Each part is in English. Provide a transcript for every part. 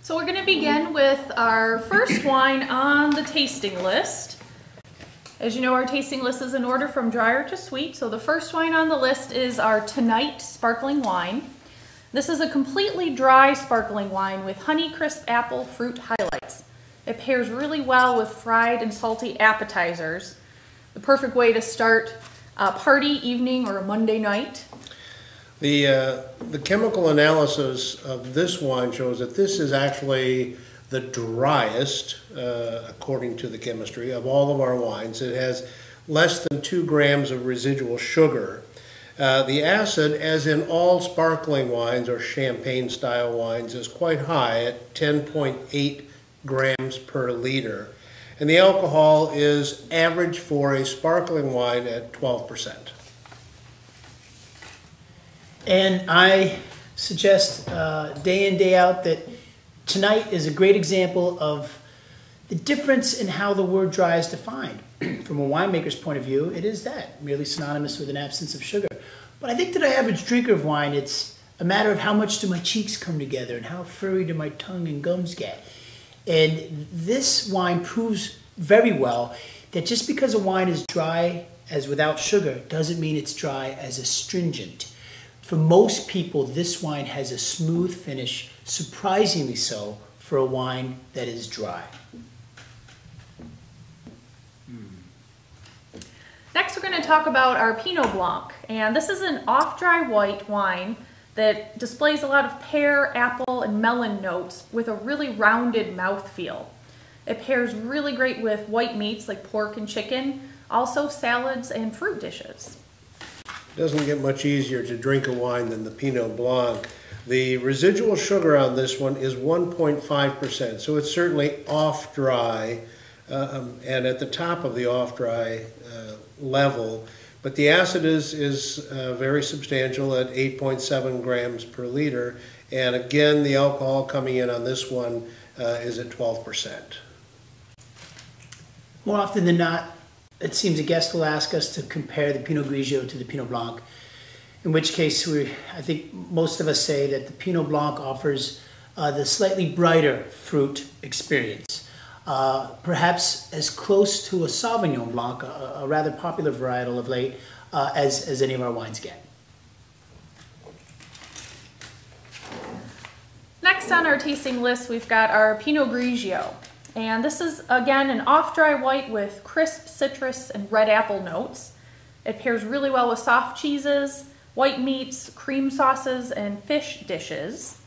So we're going to begin with our first wine on the tasting list. As you know, our tasting list is in order from drier to sweet. So the first wine on the list is our Tonight sparkling wine. This is a completely dry sparkling wine with Honeycrisp apple fruit highlights. It pairs really well with fried and salty appetizers. The perfect way to start a party, evening, or a Monday night. The chemical analysis of this wine shows that this is actually the driest, according to the chemistry, of all of our wines. It has less than 2 grams of residual sugar. The acid, as in all sparkling wines or champagne-style wines, is quite high at 10.8 grams per liter. And the alcohol is average for a sparkling wine at 12%. And I suggest day in, day out that Tonight is a great example of the difference in how the word dry is defined. From a winemaker's point of view, it is that, merely synonymous with an absence of sugar. But I think to the average drinker of wine, it's a matter of how much do my cheeks come together and how furry do my tongue and gums get. And this wine proves very well that just because a wine is dry as without sugar doesn't mean it's dry as astringent. For most people, this wine has a smooth finish, surprisingly so for a wine that is dry. Next, we're going to talk about our Pinot Blanc. And this is an off-dry white wine that displays a lot of pear, apple, and melon notes with a really rounded mouthfeel. It pairs really great with white meats like pork and chicken, also salads and fruit dishes. It doesn't get much easier to drink a wine than the Pinot Blanc. The residual sugar on this one is 1.5%, so it's certainly off-dry and at the top of the off-dry level. But the acid is very substantial at 8.7 grams per liter. And again, the alcohol coming in on this one is at 12%. More often than not, it seems a guest will ask us to compare the Pinot Grigio to the Pinot Blanc, in which case I think most of us say that the Pinot Blanc offers the slightly brighter fruit experience. Perhaps as close to a Sauvignon Blanc, a rather popular varietal of late, as any of our wines get. Next on our tasting list, we've got our Pinot Grigio. And this is, again, an off-dry white with crisp citrus and red apple notes. It pairs really well with soft cheeses, white meats, cream sauces, and fish dishes.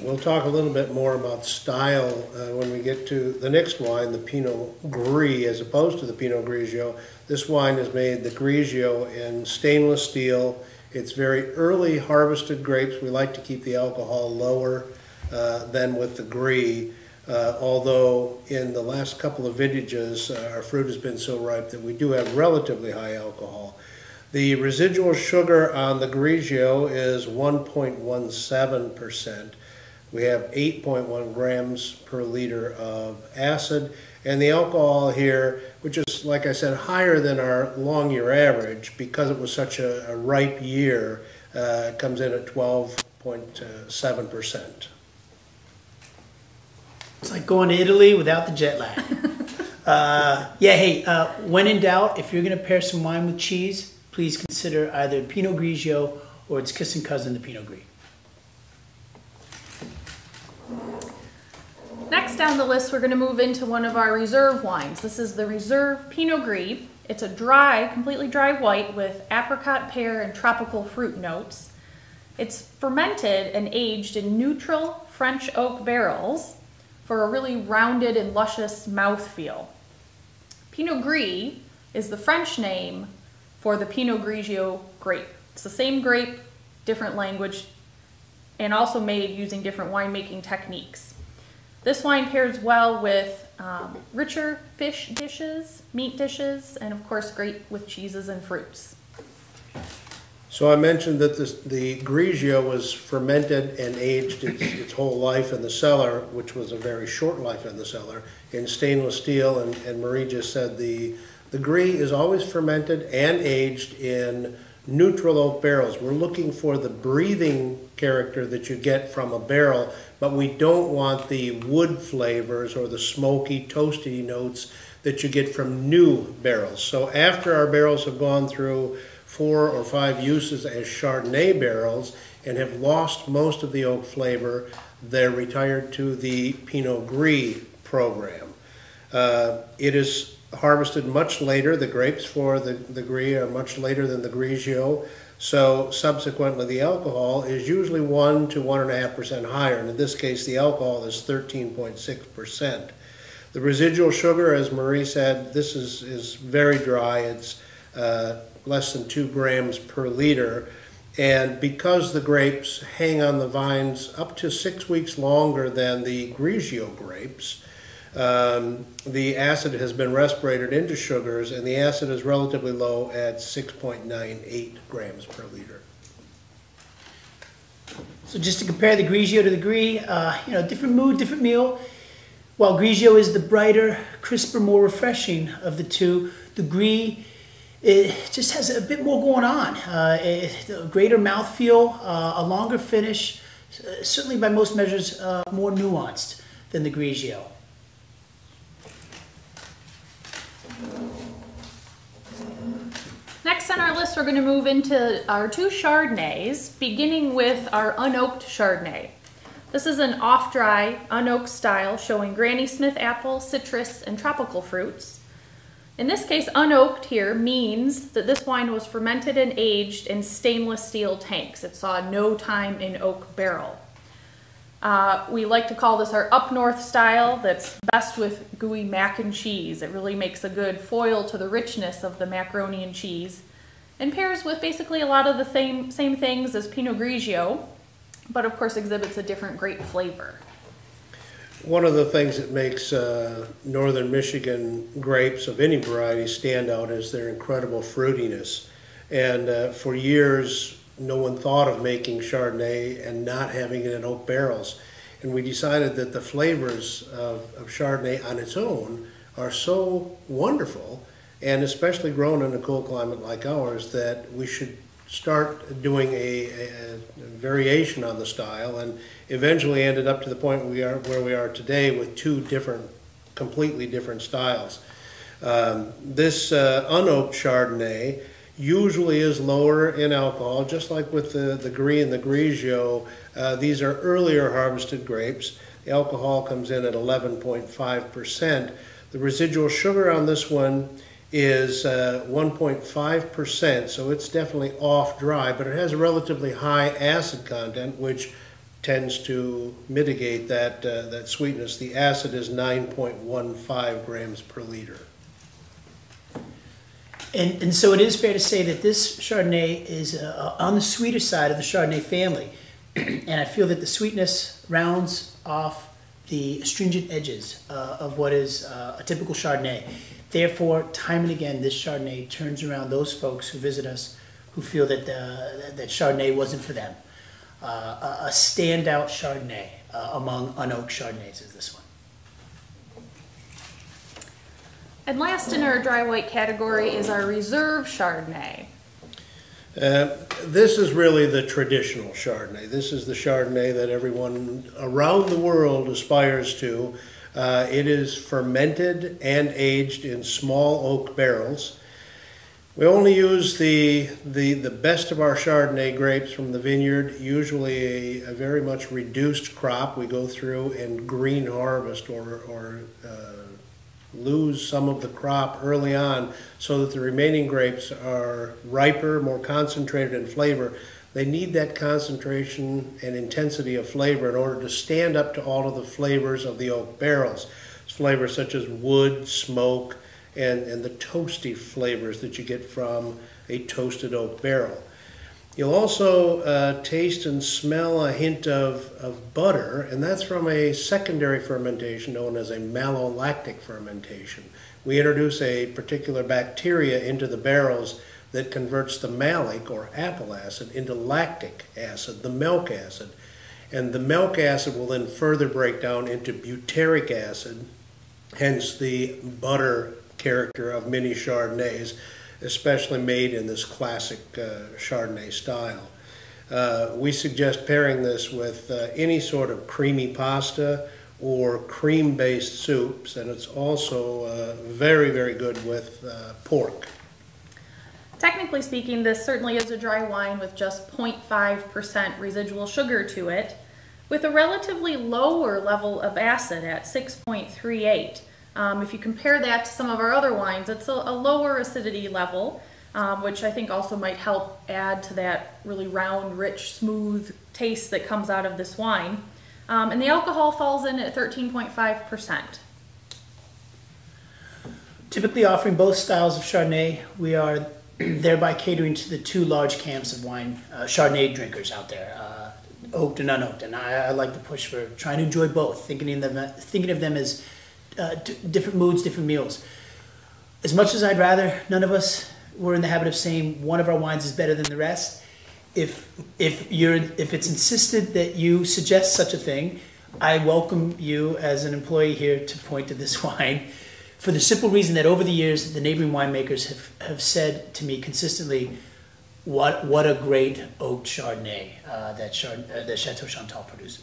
We'll talk a little bit more about style when we get to the next wine, the Pinot Gree, as opposed to the Pinot Grigio. This wine is made, the Grigio, in stainless steel. It's very early harvested grapes. We like to keep the alcohol lower than with the Gree. Although in the last couple of vintages, our fruit has been so ripe that we do have relatively high alcohol. The residual sugar on the Grigio is 1.17%. We have 8.1 grams per liter of acid, and the alcohol here, which is, like I said, higher than our long year average because it was such a ripe year, comes in at 12.7%. It's like going to Italy without the jet lag. When in doubt, if you're going to pair some wine with cheese, please consider either Pinot Grigio or its kissing cousin, the Pinot Gris. Next down the list, we're going to move into one of our reserve wines. This is the Reserve Pinot Gris. It's a dry, completely dry white with apricot, pear, and tropical fruit notes. It's fermented and aged in neutral French oak barrels for a really rounded and luscious mouthfeel. Pinot Gris is the French name for the Pinot Grigio grape. It's the same grape, different language, and also made using different winemaking techniques. This wine pairs well with richer fish dishes, meat dishes, and of course great with cheeses and fruits. So I mentioned that the Grigio was fermented and aged its whole life in the cellar, which was a very short life in the cellar, in stainless steel. And Marie just said the Gree is always fermented and aged in neutral oak barrels. We're looking for the breathing character that you get from a barrel, but we don't want the wood flavors or the smoky, toasty notes that you get from new barrels. So after our barrels have gone through 4 or 5 uses as Chardonnay barrels and have lost most of the oak flavor, they're retired to the Pinot Gris program. It is harvested much later. The grapes for the Gris are much later than the grigio, so subsequently the alcohol is usually 1 to 1.5% higher, and in this case the alcohol is 13.6%. The residual sugar, as Marie said, this is very dry. It's less than 2 grams per liter, and because the grapes hang on the vines up to 6 weeks longer than the grigio grapes, the acid has been respirated into sugars, and the acid is relatively low at 6.98 grams per liter. So just to compare the grigio to the gris, different mood, different meal. While grigio is the brighter, crisper, more refreshing of the two, the gris, it just has a bit more going on. A greater mouthfeel, a longer finish, certainly by most measures more nuanced than the grigio. Next on our list, we're going to move into our 2 Chardonnays, beginning with our unoaked Chardonnay. This is an off-dry, unoaked style showing Granny Smith apple, citrus, and tropical fruits. In this case, unoaked here means that this wine was fermented and aged in stainless steel tanks. It saw no time in oak barrel. We like to call this our up north style that's best with gooey mac and cheese. It really makes a good foil to the richness of the macaroni and cheese and pairs with basically a lot of the same things as Pinot Grigio, but of course exhibits a different grape flavor. One of the things that makes northern Michigan grapes of any variety stand out is their incredible fruitiness. And for years, no one thought of making Chardonnay and not having it in oak barrels. And we decided that the flavors of Chardonnay on its own are so wonderful, and especially grown in a cool climate like ours, that we should start doing a variation on the style, and eventually ended up to the point where we are today with 2 completely different styles. This unoaked Chardonnay usually is lower in alcohol, just like with the Gris and the grigio. These are earlier harvested grapes. The alcohol comes in at 11.5%. The residual sugar on this one is 1.5%, so it's definitely off dry, but it has a relatively high acid content, which tends to mitigate that sweetness. The acid is 9.15 grams per liter. And so it is fair to say that this Chardonnay is on the sweeter side of the Chardonnay family. And I feel that the sweetness rounds off the astringent edges of what is a typical Chardonnay. Therefore, time and again, this Chardonnay turns around those folks who visit us who feel that that Chardonnay wasn't for them. A standout Chardonnay among unoaked Chardonnays is this one. And last in our dry white category is our reserve Chardonnay. This is really the traditional Chardonnay. This is the Chardonnay that everyone around the world aspires to. It is fermented and aged in small oak barrels. We only use the best of our Chardonnay grapes from the vineyard, usually a very much reduced crop. We go through and green harvest or lose some of the crop early on so that the remaining grapes are riper, more concentrated in flavor. They need that concentration and intensity of flavor in order to stand up to all of the flavors of the oak barrels. Flavors such as wood, smoke, and the toasty flavors that you get from a toasted oak barrel. You'll also taste and smell a hint of butter, and that's from a secondary fermentation known as a malolactic fermentation. We introduce a particular bacteria into the barrels that converts the malic or apple acid into lactic acid, the milk acid. And the milk acid will then further break down into butyric acid, hence the butter character of many Chardonnays. especially made in this classic Chardonnay style. We suggest pairing this with any sort of creamy pasta or cream-based soups, and it's also very, very good with pork. Technically speaking, this certainly is a dry wine with just 0.5% residual sugar to it, with a relatively lower level of acid at 6.38. If you compare that to some of our other wines, it's a lower acidity level, which I think also might help add to that really round, rich, smooth taste that comes out of this wine. And the alcohol falls in at 13.5%. Typically offering both styles of Chardonnay, we are thereby catering to the two large camps of wine Chardonnay drinkers out there, oaked and unoaked. And I like to push for trying to enjoy both, thinking of them as different moods, different meals. As much as I'd rather none of us were in the habit of saying one of our wines is better than the rest, if it's insisted that you suggest such a thing, I welcome you as an employee here to point to this wine, for the simple reason that over the years the neighboring winemakers have said to me consistently, what a great oaked Chardonnay that Chateau Chantal produces.